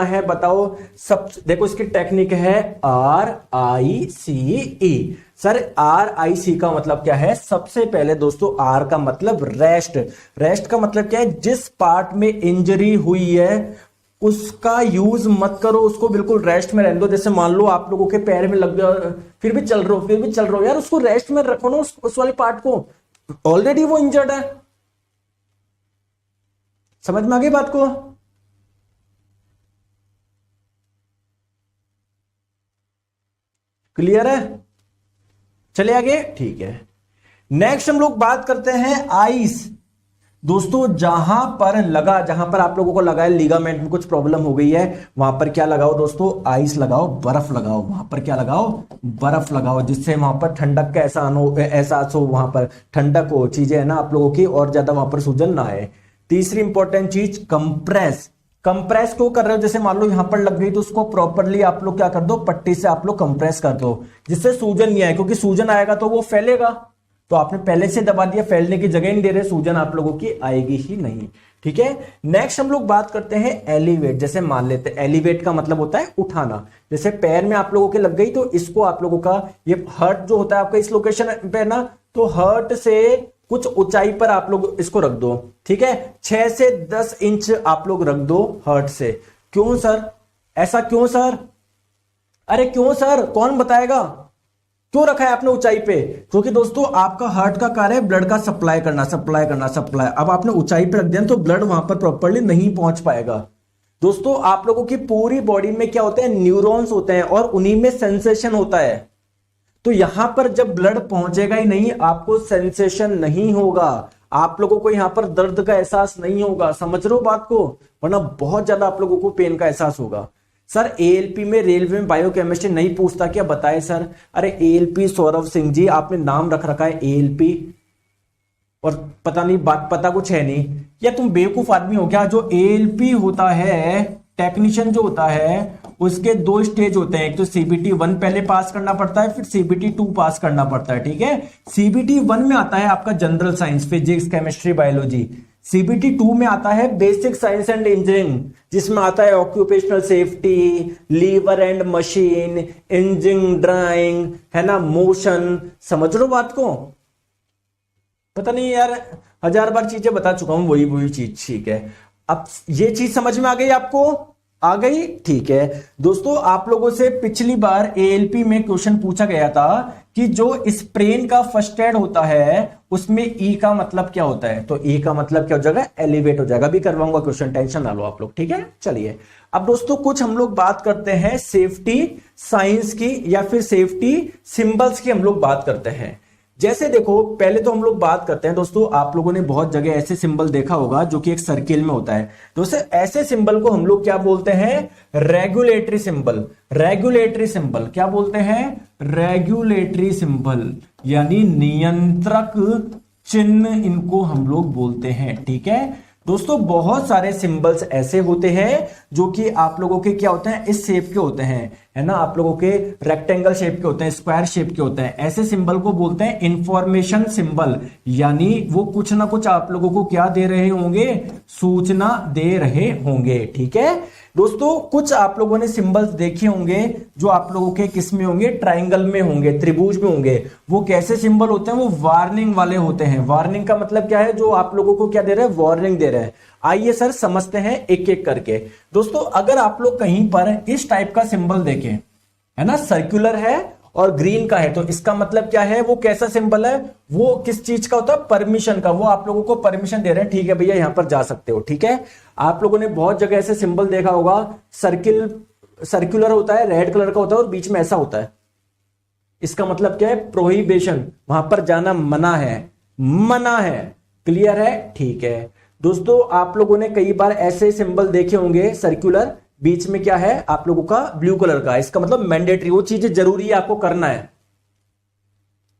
है बताओ। सब देखो इसकी टेक्निक है RICE। सर RIC का मतलब क्या है? सबसे पहले दोस्तों R का मतलब रेस्ट। रेस्ट का मतलब क्या है? जिस पार्ट में इंजरी हुई है उसका यूज मत करो, उसको बिल्कुल रेस्ट में रहने दो। जैसे मान लो आप लोगों के पैर में लग गया, फिर भी चल रहे हो यार, उसको रेस्ट में रखो ना, उस वाले पार्ट को, ऑलरेडी वो इंजर्ड है। समझ में आ गई बात को? क्लियर है? चले आगे, ठीक है। नेक्स्ट हम लोग बात करते हैं आइस। दोस्तों जहां पर आप लोगों को लगा है लिगामेंट में कुछ प्रॉब्लम हो गई है, वहां पर क्या लगाओ दोस्तों? आइस लगाओ, बर्फ लगाओ। वहां पर क्या लगाओ? बर्फ लगाओ, जिससे वहां पर ठंडक का एहसास हो, वहां पर ठंडक हो, चीजें है ना आप लोगों की, और ज्यादा वहां पर सूजन ना आए। तीसरी इंपॉर्टेंट चीज कंप्रेस। कंप्रेस क्यों कर रहे हो? जैसे मान लो यहां पर लग गई तो उसको प्रॉपरली आप लोग क्या कर दो, पट्टी से आप लोग कंप्रेस कर दो, जिससे सूजन नहीं आए, क्योंकि सूजन आएगा तो वो फैलेगा। तो आपने पहले से दबा दिया, फैलने की जगह नहीं दे रहे, सूजन आप लोगों की आएगी ही नहीं। ठीक है। नेक्स्ट हम लोग बात करते हैं एलिवेट। जैसे मान लेते हैं एलिवेट का मतलब होता है उठाना। जैसे पैर में आप लोगों के लग गई तो इसको आप लोगों का ये हर्ट जो होता है आपका इस लोकेशन पे ना, तो हर्ट से कुछ ऊंचाई पर आप लोग इसको रख दो। ठीक है, 6 से 10 इंच आप लोग रख दो हर्ट से। क्यों सर? ऐसा क्यों सर? अरे क्यों सर, कौन बताएगा क्यों रखा है आपने ऊंचाई पे? क्योंकि दोस्तों आपका हार्ट का कार्य है ब्लड का सप्लाई करना, सप्लाई करना, सप्लाई। अब आपने ऊंचाई पे रख दिया तो ब्लड वहां पर प्रॉपर्ली नहीं पहुंच पाएगा। दोस्तों आप लोगों की पूरी बॉडी में क्या होते हैं? न्यूरॉन्स होते हैं, और उन्हीं में सेंसेशन होता है। तो यहां पर जब ब्लड पहुंचेगा ही नहीं, आपको सेंसेशन नहीं होगा, आप लोगों को यहां पर दर्द का एहसास नहीं होगा। समझ रहे हो बात को? वरना बहुत ज्यादा आप लोगों को पेन का एहसास होगा। सर एएलपी में, रेलवे में बायोकेमिस्ट्री नहीं पूछता क्या? बताए सर। अरे एएलपी सौरभ सिंह जी, आपने नाम रख रखा है एएलपी और पता नहीं बात पता कुछ है नहीं, या तुम बेवकूफ आदमी हो क्या? जो एएलपी होता है, टेक्नीशियन जो होता है, उसके 2 स्टेज होते हैं। एक तो सीबीटी 1 पहले पास करना पड़ता है, फिर सीबीटी 2 पास करना पड़ता है। ठीक है, सीबीटी 1 में आता है आपका general science, physics, chemistry, biology. CBT 2 में आता है बेसिक साइंस एंड इंजीनियरिंग, जिसमें आता है occupational safety, lever and machine, engineering, drawing, है ना, मोशन। समझ लो बात को? पता नहीं यार, 1000 बार चीजें बता चुका हूं, वही चीज। ठीक है, अब ये चीज समझ में आ गई आपको? आ गई? ठीक है दोस्तों, आप लोगों से पिछली बार एएलपी में क्वेश्चन पूछा गया था कि जो स्प्रेन का फर्स्ट एड होता है उसमें ई का मतलब क्या होता है। तो ई का मतलब क्या हो जाएगा? एलिवेट हो जाएगा। अभी करवाऊंगा क्वेश्चन, टेंशन ना लो आप लोग। ठीक है, चलिए अब दोस्तों कुछ हम लोग बात करते हैं सेफ्टी साइंस की, या फिर सेफ्टी सिंबल्स की हम लोग बात करते हैं। जैसे देखो, पहले तो हम लोग बात करते हैं दोस्तों, आप लोगों ने बहुत जगह ऐसे सिंबल देखा होगा जो कि एक सर्किल में होता है। दोस्तों ऐसे सिंबल को हम लोग क्या बोलते हैं? Regulatory symbol. रेगुलेटरी सिंबल क्या बोलते हैं? रेगुलेटरी सिंबल, यानी नियंत्रक चिन्ह इनको हम लोग बोलते हैं। ठीक है दोस्तों, बहुत सारे सिंबल्स ऐसे होते हैं जो कि आप लोगों के क्या होते हैं? इस शेप के होते हैं, है ना, आप लोगों के रेक्टेंगल शेप के होते हैं, स्क्वायर शेप के होते हैं। ऐसे सिंबल को बोलते हैं इंफॉर्मेशन सिंबल, यानी वो कुछ ना कुछ आप लोगों को क्या दे रहे होंगे? सूचना दे रहे होंगे। ठीक है दोस्तों, कुछ आप लोगों ने सिंबल्स देखे होंगे जो आप लोगों के किस में होंगे? ट्राइंगल में होंगे, त्रिभुज में होंगे। वो कैसे सिंबल होते हैं? वो वार्निंग वाले होते हैं। वार्निंग का मतलब क्या है? जो आप लोगों को क्या दे रहे हैं? वार्निंग दे रहे हैं। आइए सर समझते हैं एक एक करके। दोस्तों अगर आप लोग कहीं पर इस टाइप का सिंबल देखें, है ना, सर्कुलर है और ग्रीन का है, तो इसका मतलब क्या है, वो कैसा सिंबल है, वो किस चीज का होता है, परमिशन का। वो आप लोगों को परमिशन दे रहे हैं, ठीक है भैया यहां पर जा सकते हो। ठीक है, आप लोगों ने बहुत जगह ऐसे सिंबल देखा होगा, सर्कुलर होता है, रेड कलर का होता है और बीच में ऐसा होता है। इसका मतलब क्या है, प्रोहिबिशन, वहां पर जाना मना है, मना है। क्लियर है, ठीक है दोस्तों। आप लोगों ने कई बार ऐसे सिंबल देखे होंगे सर्कुलर, बीच में क्या है आप लोगों का ब्लू कलर का, इसका मतलब मैंडेटरी, वो चीजें जरूरी है आपको करना है।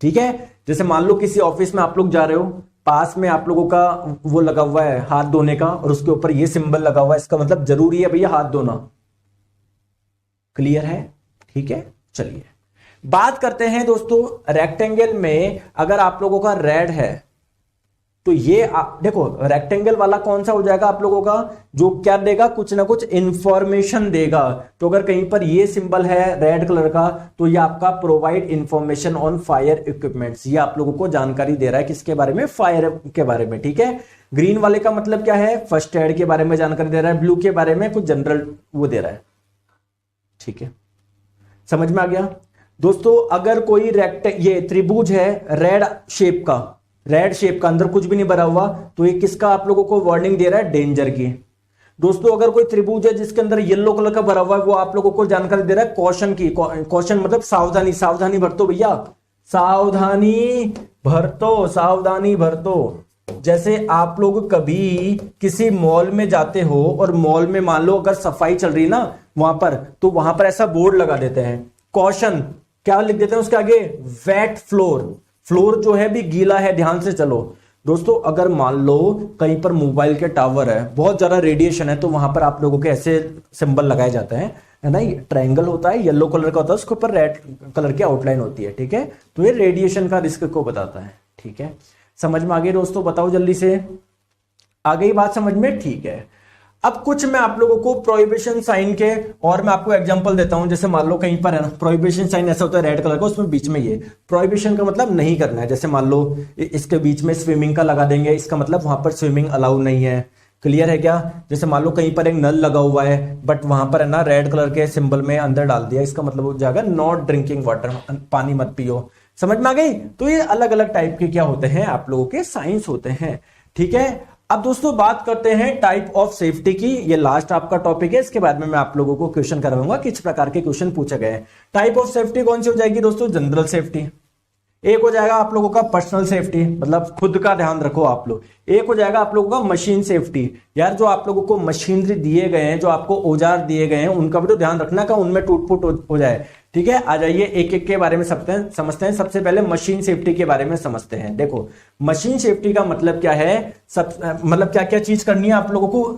ठीक है, जैसे मान लो किसी ऑफिस में आप लोग जा रहे हो, पास में आप लोगों का वो लगा हुआ है हाथ धोने का और उसके ऊपर ये सिंबल लगा हुआ है, इसका मतलब जरूरी है भैया हाथ धोना। क्लियर है, ठीक है। चलिए बात करते हैं दोस्तों, रेक्टेंगल में अगर आप लोगों का रेड है तो ये आप देखो, रेक्टेंगल वाला कौन सा हो जाएगा आप लोगों का, जो क्या देगा, कुछ ना कुछ इंफॉर्मेशन देगा। तो अगर कहीं पर ये सिंबल है रेड कलर का, तो ये आपका provide information on fire equipments, ये आप लोगों को जानकारी दे रहा है किसके बारे में, फायर के बारे में। ठीक है, ग्रीन वाले का मतलब क्या है, फर्स्ट एड के बारे में जानकारी दे रहा है, ब्लू के बारे में कुछ जनरल वो दे रहा है। ठीक है, समझ में आ गया दोस्तों। अगर कोई ये त्रिभुज है रेड शेप का अंदर कुछ भी नहीं भरा हुआ, तो ये किसका आप लोगों को वार्निंग दे रहा है, डेंजर की। दोस्तों अगर कोई त्रिभुज है जिसके अंदर येलो कलर का भरा हुआ है, वो आप लोगों को जानकारी दे रहा है कॉशन की। कॉशन मतलब सावधानी, सावधानी बरतो भैया, सावधानी बरतो, सावधानी बरतो। जैसे आप लोग कभी किसी मॉल में जाते हो और मॉल में मान लो अगर सफाई चल रही है ना वहां पर, तो वहां पर ऐसा बोर्ड लगा देते हैं कॉशन, क्या लिख देते हैं उसके आगे, वेट फ्लोर, फ्लोर जो है भी गीला है, ध्यान से चलो। दोस्तों अगर मान लो कहीं पर मोबाइल के टावर है, बहुत ज्यादा रेडिएशन है, तो वहां पर आप लोगों के ऐसे सिंबल लगाए जाते हैं, है ना, ट्रायंगल होता है, येलो कलर का होता है, उसके ऊपर रेड कलर की आउटलाइन होती है। ठीक है, तो ये रेडिएशन का रिस्क को बताता है। ठीक है, समझ में आ गई दोस्तों, बताओ जल्दी से, आ गई बात समझ में। ठीक है, अब कुछ मैं आप लोगों को प्रोहिबिशन साइन के और मैं आपको एग्जांपल देता हूं। जैसे मान लो कहीं पर है ना प्रोहिबिशन साइन ऐसा होता है रेड कलर का, उसमें बीच में ये प्रोहिबिशन का मतलब नहीं करना है। जैसे मान लो इसके बीच में स्विमिंग का लगा देंगे, इसका मतलब वहां पर स्विमिंग अलाउ नहीं है। क्लियर है क्या। जैसे मान लो कहीं पर एक नल लगा हुआ है बट वहां पर है ना रेड कलर के सिंबल में अंदर डाल दिया, इसका मतलब हो जाएगा नॉट ड्रिंकिंग वाटर, पानी मत पियो। समझ में आ गई। तो ये अलग अलग टाइप के क्या होते हैं आप लोगों के साइंस होते हैं। ठीक है, अब दोस्तों बात करते हैं टाइप ऑफ सेफ्टी की। ये लास्ट आपका टॉपिक है, इसके बाद में मैं आप लोगों को क्वेश्चन करवाऊंगा किस प्रकार के क्वेश्चन पूछे गए हैं। टाइप ऑफ सेफ्टी कौन सी हो जाएगी दोस्तों, जनरल सेफ्टी। एक हो जाएगा आप लोगों का पर्सनल सेफ्टी, मतलब खुद का ध्यान रखो आप लोग। एक हो जाएगा आप लोगों का मशीन सेफ्टी, यार जो आप लोगों को मशीनरी दिए गए हैं, जो आपको औजार दिए गए हैं, उनका भी तो ध्यान रखना का उनमें टूट फूट हो जाए। ठीक है, आ जाइए एक एक के बारे में समझते हैं। सबसे पहले मशीन सेफ्टी के बारे में समझते हैं। देखो मशीन सेफ्टी का मतलब क्या है, मतलब क्या क्या चीज करनी है आप लोगों को।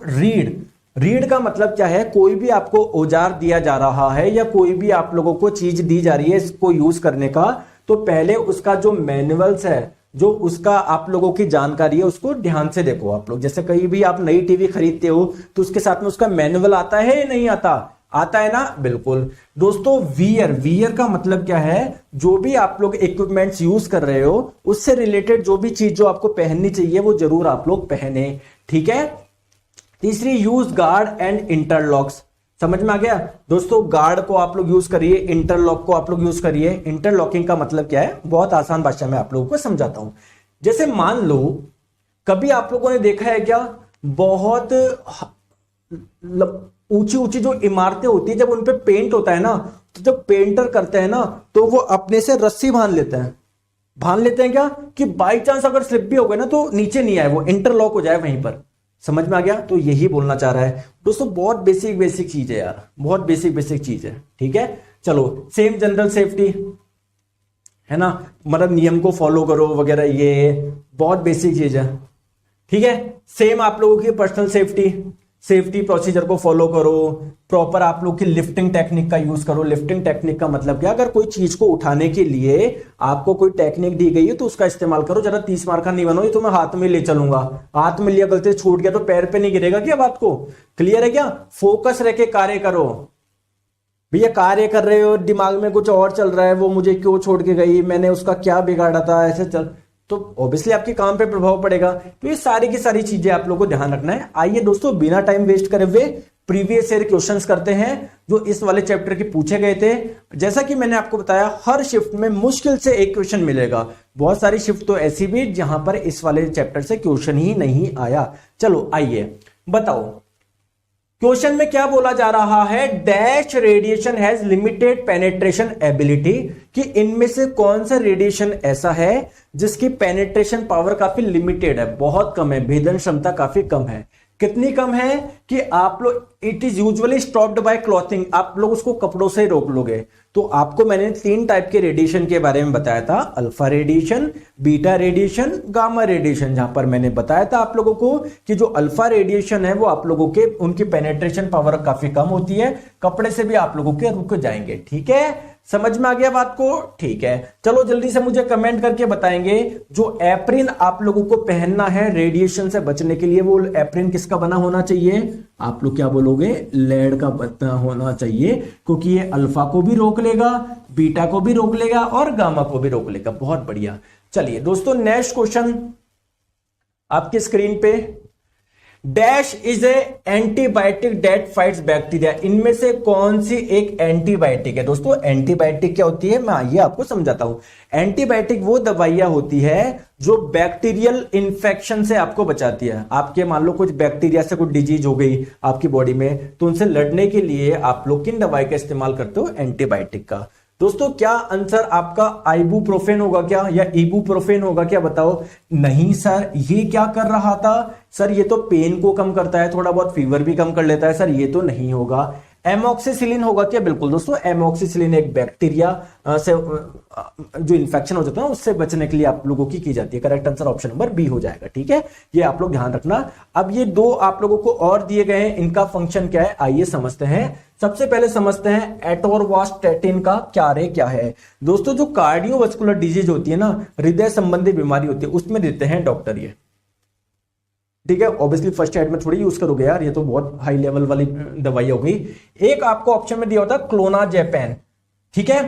रीड का मतलब क्या है, कोई भी आपको औजार दिया जा रहा है या कोई भी आप लोगों को चीज दी जा रही है इसको यूज करने का, तो पहले उसका जो मैनुअल्स है, जो उसका आप लोगों की जानकारी है, उसको ध्यान से देखो आप लोग। जैसे कहीं भी आप नई टीवी खरीदते हो तो उसके साथ में उसका मैनुअल आता है या नहीं आता, आता है ना, बिल्कुल। दोस्तों वियर का मतलब क्या है, जो भी आप लोग इक्विपमेंट्स यूज कर रहे हो उससे रिलेटेड जो भी चीज जो आपको पहननी चाहिए वो जरूर आप लोग पहने। ठीक है, तीसरी यूज गार्ड एंड इंटरलॉक्स। समझ में आ गया दोस्तों, गार्ड को आप लोग यूज करिए, इंटरलॉक को आप लोग यूज करिए। इंटरलॉकिंग का मतलब क्या है, बहुत आसान भाषा में आप लोगों को समझाता हूं। जैसे मान लो कभी आप लोगों ने देखा है क्या, बहुत ऊंची ऊंची जो इमारतें होती है, जब उनपे पेंट होता है ना, तो जब पेंटर करते हैं ना तो वो अपने से रस्सी बांध लेते हैं क्या, कि बाई चांस अगर स्लिप भी हो गए ना तो नीचे नहीं आए, वो इंटरलॉक हो जाए वहीं पर। समझ में आ गया। तो यही बोलना चाह रहा है दोस्तों, बहुत बेसिक चीज है यार, बहुत बेसिक चीज है। ठीक है, चलो सेम जनरल सेफ्टी है ना, मतलब नियम को फॉलो करो वगैरह, ये बहुत बेसिक चीज है। ठीक है, सेम आप लोगों की पर्सनल सेफ्टी प्रोसीजर को फॉलो करो, प्रॉपर आप लोग की लिफ्टिंग टेक्निक का यूज करो। लिफ्टिंग टेक्निक का मतलब क्या, अगर कोई चीज को उठाने के लिए आपको कोई टेक्निक दी गई है तो उसका इस्तेमाल करो। जरा 30 मार का नहीं बनो, ये तो मैं हाथ में ले चलूंगा, हाथ में लिया गलती से छूट गया तो पैर पे नहीं गिरेगा क्या, बात को क्लियर है क्या। फोकस रह के कार्य करो भैया, कार्य कर रहे हो दिमाग में कुछ और चल रहा है, वो मुझे क्यों छोड़ के गई, मैंने उसका क्या बिगाड़ा था, ऐसे चल, तो ऑब्वियसली आपके काम पे प्रभाव पड़ेगा। तो ये सारी की सारी चीजें आप लोगों को ध्यान रखना है। आइए दोस्तों बिना टाइम वेस्ट करे हुए प्रीवियस ईयर क्वेश्चंस करते हैं जो इस वाले चैप्टर के पूछे गए थे। जैसा कि मैंने आपको बताया हर शिफ्ट में मुश्किल से एक क्वेश्चन मिलेगा, बहुत सारी शिफ्ट तो ऐसी भी जहां पर इस वाले चैप्टर से क्वेश्चन ही नहीं आया। चलो आइए बताओ क्वेश्चन में क्या बोला जा रहा है, dash radiation has limited penetration ability, कि इनमें से कौन सा रेडिएशन ऐसा है जिसकी पेनेट्रेशन पावर काफी लिमिटेड है, बहुत कम है, भेदन क्षमता काफी कम है। कितनी कम है कि आप लोग, it is usually stopped bye clothing, आप लोग उसको कपड़ों से रोक लोगे। तो आपको मैंने 3 टाइप के रेडिएशन के बारे में बताया था, alpha radiation, beta radiation, gamma radiation, जहां पर मैंने बताया था आप लोगों को कि जो अल्फा रेडिएशन है वो आप लोगों के उनकी पेनेट्रेशन पावर काफी कम होती है, कपड़े से भी आप लोगों के रुक जाएंगे। ठीक है, समझ में आ गया बात को? ठीक है, चलो जल्दी से मुझे कमेंट करके बताएंगे जो एप्रिन आप लोगों को पहनना है रेडिएशन से बचने के लिए, वो एप्रिन किसका बना होना चाहिए? आप लोग क्या बोलोगे? लेड का बना होना चाहिए, क्योंकि ये अल्फा को भी रोक लेगा, बीटा को भी रोक लेगा और गामा को भी रोक लेगा। बहुत बढ़िया। चलिए दोस्तों नेक्स्ट क्वेश्चन आपकी स्क्रीन पे, dash is a antibiotic that fights bacteria, इनमें से कौन सी एक एंटीबायोटिक है? दोस्तों एंटीबायोटिक क्या होती है, मैं आइए आपको समझाता हूं। एंटीबायोटिक वो दवाइयां होती है जो बैक्टीरियल इंफेक्शन से आपको बचाती है। आपके मान लो कुछ बैक्टीरिया से कुछ डिजीज हो गई आपकी बॉडी में, तो उनसे लड़ने के लिए आप लोग किन दवाई का इस्तेमाल करते हो? एंटीबायोटिक का। दोस्तों क्या आंसर आपका आइबुप्रोफेन होगा क्या, या इबुप्रोफेन होगा क्या? बताओ। नहीं सर, ये क्या कर रहा था सर? ये तो पेन को कम करता है, थोड़ा बहुत फीवर भी कम कर लेता है सर, ये तो नहीं होगा। एमोक्सिसिलिन होगा क्या? बिल्कुल दोस्तों, एमोक्सिसिलिन एक बैक्टीरिया से जो इन्फेक्शन हो जाता है उससे बचने के लिए आप लोगों की जाती है। Correct answer option number B हो जाएगा। ठीक है, ये आप लोग ध्यान रखना। अब ये 2 आप लोगों को और दिए गए हैं, इनका फंक्शन क्या है आइए समझते हैं। सबसे पहले समझते हैं एटोरवास्टेटिन का क्या है। दोस्तों जो कार्डियोवास्कुलर डिजीज होती है ना, हृदय संबंधी बीमारी होती है, उसमें देते हैं डॉक्टर ये। ठीक है, ऑब्वियसली फर्स्ट एड में थोड़ी यूज करोगे यार, ये तो बहुत हाई लेवल वाली दवाई हो गई। एक आपको ऑप्शन में दिया होता है क्लोनाजेपैन। ठीक है,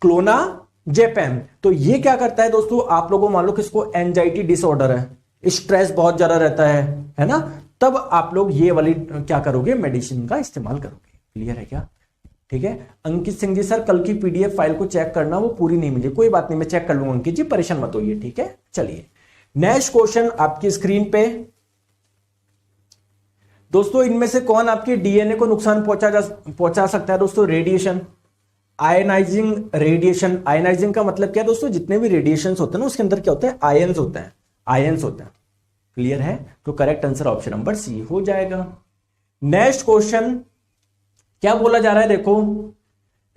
क्लोनाजेपैन, तो ये क्या करता है दोस्तों, आप लोगों मान लो किसको एंजाइटी डिसऑर्डर है, स्ट्रेस बहुत ज्यादा रहता है ना, तब आप लोग ये वाली क्या करोगे, मेडिसिन का इस्तेमाल करोगे। क्लियर है क्या? ठीक है, अंकित सिंह जी सर कल की पीडीएफ फाइल को चेक करना, वो पूरी नहीं मिली, कोई बात नहीं, मैं चेक कर लूंगा अंकित जी, परेशान मत होइए। ठीक है, चलिए नेक्स्ट क्वेश्चन आपकी स्क्रीन पे। दोस्तों इनमें से कौन आपके डीएनए को नुकसान पहुंचा सकता है? दोस्तों रेडिएशन, आयनाइजिंग रेडिएशन। आयनाइजिंग का मतलब क्या है दोस्तों? जितने भी रेडिएशन होते हैं ना उसके अंदर क्या होते हैं? आयंस होते हैं, आयंस होते हैं। क्लियर है? तो correct answer option number C हो जाएगा। नेक्स्ट क्वेश्चन क्या बोला जा रहा है, देखो,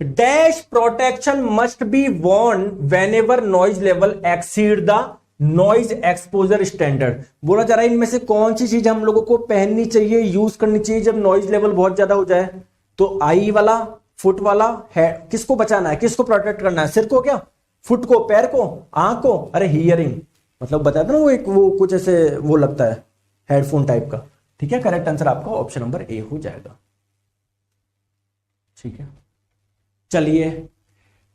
dash protection must be Warne when ever noise level exceed the noise exposure standard. बोला जा रहा है इनमें से कौन सी चीज हम लोगों को पहननी चाहिए, यूज करनी चाहिए जब नॉइज लेवल बहुत ज्यादा हो जाए? तो आई वाला, फुट वाला, हेड, किसको बचाना है, किसको प्रोटेक्ट करना है? सिर को क्या, फुट को, पैर को, आंख को? अरे हियरिंग, मतलब बताया था ना वो कुछ ऐसे वो लगता है हेडफोन टाइप का। ठीक है, करेक्ट आंसर आपका ऑप्शन नंबर ए हो जाएगा। ठीक है, चलिए,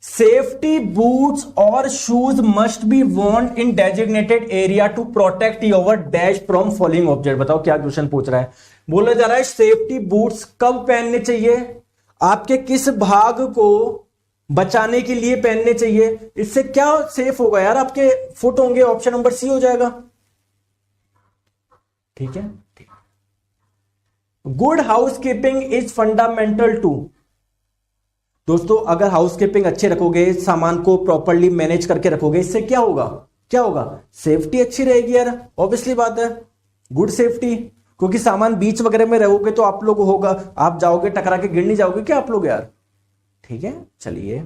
सेफ्टी बूट्स और shoes must be worn in designated area to protect your dash from falling object. बताओ क्या क्वेश्चन पूछ रहा है? बोला जा रहा है सेफ्टी बूट्स कब पहनने चाहिए, आपके किस भाग को बचाने के लिए पहनने चाहिए? इससे क्या सेफ होगा यार? आपके फुट होंगे, ऑप्शन नंबर सी हो जाएगा। ठीक है, good housekeeping is fundamental to. दोस्तों अगर हाउसकीपिंग अच्छे रखोगे, सामान को प्रॉपर्ली मैनेज करके रखोगे, इससे क्या होगा, क्या होगा? सेफ्टी अच्छी रहेगी यार, ऑब्वियसली बात है, गुड सेफ्टी। क्योंकि सामान बीच वगैरह में रहोगे तो आप लोग होगा, आप जाओगे टकरा के गिर नहीं जाओगे क्या आप लोग यार? ठीक है, चलिए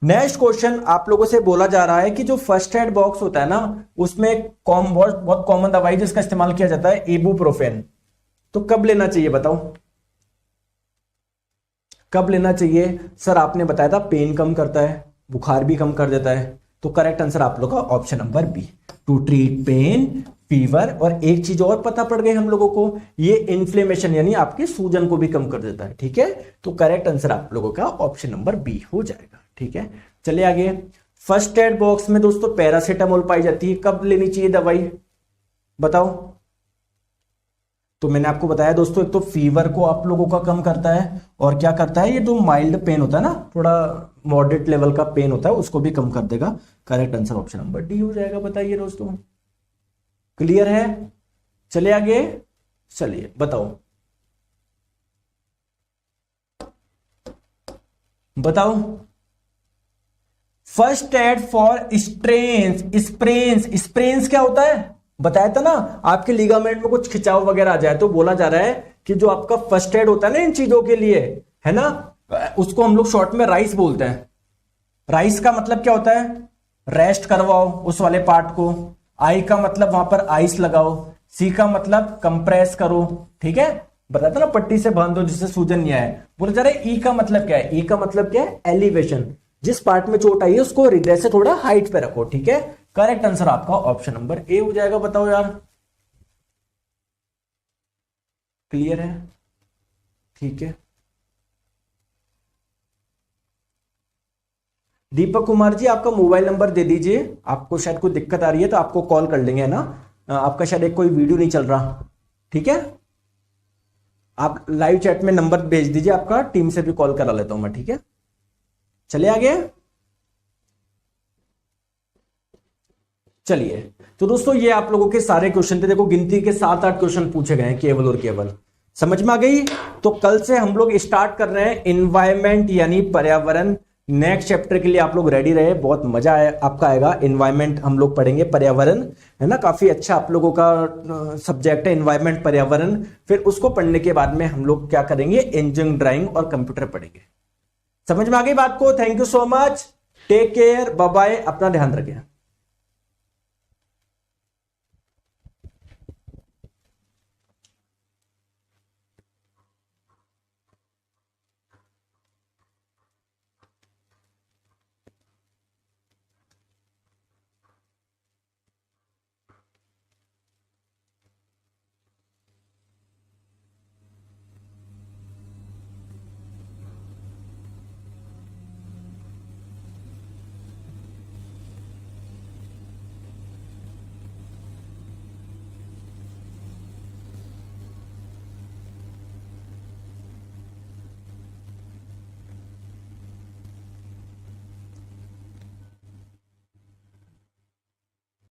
नेक्स्ट क्वेश्चन आप लोगों से बोला जा रहा है कि जो फर्स्ट एड बॉक्स होता है ना, उसमें बहुत कॉमन दवाई जिसका इस्तेमाल किया जाता है इबुप्रोफेन। तो कब लेना चाहिए बताओ, कब लेना चाहिए? सर आपने बताया था पेन कम करता है, बुखार भी कम कर देता है। तो करेक्ट आंसर आप लोग का option number B, to treat pain, fever, और एक चीज और पता पड़ गई हम लोगों को, ये इन्फ्लेमेशन यानी आपके सूजन को भी कम कर देता है। ठीक है, तो करेक्ट आंसर आप लोगों का ऑप्शन नंबर बी हो जाएगा। ठीक है, चलिए आगे। फर्स्ट एड बॉक्स में दोस्तों पैरासीटामोल पाई जाती है, कब लेनी चाहिए दवाई बताओ? तो मैंने आपको बताया दोस्तों, एक तो फीवर को आप लोगों का कम करता है, और क्या करता है, ये जो माइल्ड पेन होता है ना, थोड़ा मॉडरेट लेवल का पेन होता है, उसको भी कम कर देगा। Correct answer option number D हो जाएगा। बताइए दोस्तों, क्लियर है? चलिए आगे, चलिए बताओ बताओ। First aid for strains, sprains, sprains क्या होता है? बताया था ना, आपके लिगामेंट में कुछ खिंचाव वगैरह आ जाए तो बोला जा रहा है कि जो आपका फर्स्ट एड होता है ना इन चीजों के लिए, है ना, उसको हम लोग शॉर्ट में राइस बोलते हैं। राइस का मतलब क्या होता है? रेस्ट करवाओ उस वाले पार्ट को। आई का मतलब वहां पर आइस लगाओ। सी का मतलब कंप्रेस करो, ठीक है, बताया था ना, पट्टी से बांध दो जिससे सूजन नहीं आए। बोला जा रहा है ई का मतलब क्या है? ई का मतलब क्या है? एलिवेशन। जिस पार्ट में चोट आई है उसको हृदय से थोड़ा हाइट पे रखो, ठीक है। करेक्ट आंसर आपका ऑप्शन नंबर ए हो जाएगा। बताओ यार, क्लियर है? ठीक है। दीपक कुमार जी, आपका मोबाइल नंबर दे दीजिए, आपको शायद कोई दिक्कत आ रही है तो आपको कॉल कर लेंगे, है ना। आपका शायद एक कोई वीडियो नहीं चल रहा, ठीक है। आप लाइव चैट में नंबर भेज दीजिए आपका, टीम से भी कॉल करा लेता हूं मैं, ठीक है। चलिए आगे, चलिए। तो दोस्तों ये आप लोगों के सारे क्वेश्चन थे, देखो गिनती के 7-8 क्वेश्चन पूछे गए हैं केवल और केवल। समझ में आ गई? तो कल से हम लोग स्टार्ट कर रहे हैं एनवायरमेंट यानी पर्यावरण। नेक्स्ट चैप्टर के लिए आप लोग रेडी रहे, बहुत मजा आपका आएगा। एनवायरमेंट हम लोग पढ़ेंगे, पर्यावरण, है ना, काफी अच्छा आप लोगों का सब्जेक्ट है एनवायरमेंट, पर्यावरण। फिर उसको पढ़ने के बाद में हम लोग क्या करेंगे? इंजीनियरिंग, ड्राइंग और कंप्यूटर पढ़ेंगे। समझ में आ गई बात को? Thank you so much, take care, bye bye, अपना ध्यान रखें।